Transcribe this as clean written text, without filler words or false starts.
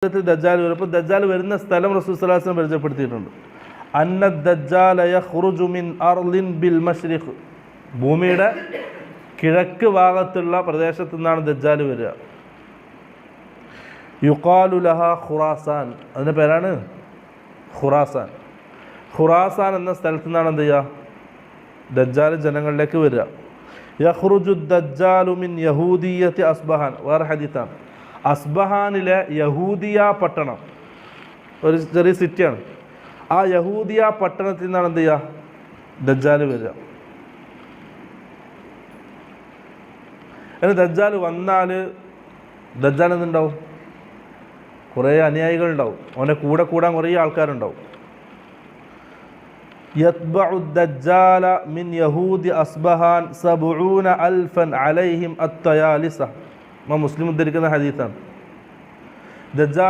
ദജ്ജാൽ വരും. അപ്പോൾ ദജ്ജാൽ വരുന്ന സ്ഥലം റസൂൽ സ്വല്ലല്ലാഹു അലൈഹി വസല്ലം പരിചയപ്പെടുത്തിയിട്ടുണ്ട്. അന്ന ദജ്ജാല യഖ്റുജു മിൻ അർളിൻ ബിൽ മശ്രിഖ്, ഭൂമിയുടെ കിഴക്ക് ഭാഗത്തുള്ള പ്രദേശത്തു നിന്നാണ് ദജ്ജാൽ വരിക. യുഖാലു ലഹ ഖുറാസാൻ, അതിൻ്റെ പേരാണ് ഖുറാസാൻ. ഖുറാസാൻ എന്ന സ്ഥലത്തു നിന്നാണ് എന്ത് ചെയ്യുക, ദജ്ജാൽ ജനങ്ങളിലേക്ക് വരിക. യഖ്റുജു ദജ്ജാലു മിൻ യഹൂദിയ്യത്തി അസ്ബഹാൻ, വേറെ ഹദീത്താണ്. അസ്ബഹാനിലെ യഹൂദിയ പട്ടണം ഒരു ചെറിയ സിറ്റിയാണ്. ആ യഹൂദിയ പട്ടണത്തിൽ നിന്നാണ് എന്ത് ചെയ്യുക, ദജ്ജാൽ വരിക. എന്നിട്ട് ദജ്ജാൽ വന്നാൽ ദജ്ജാൽ എന്തുണ്ടാവും, കുറേ അനുയായികളുണ്ടാവും, അവൻ്റെ കൂടെ കൂടാൻ കുറേ ആൾക്കാരുണ്ടാവും. യത്ബഉ ദജ്ജാല മിൻ യഹൂദി അസ്ബഹാൻ 70,000 അലൈഹിം അത്തയാലിസ. മുസ്ലിം ഉദ്ധരിക്കുന്ന ഹദീസാണ്. ദജ്ജാൽ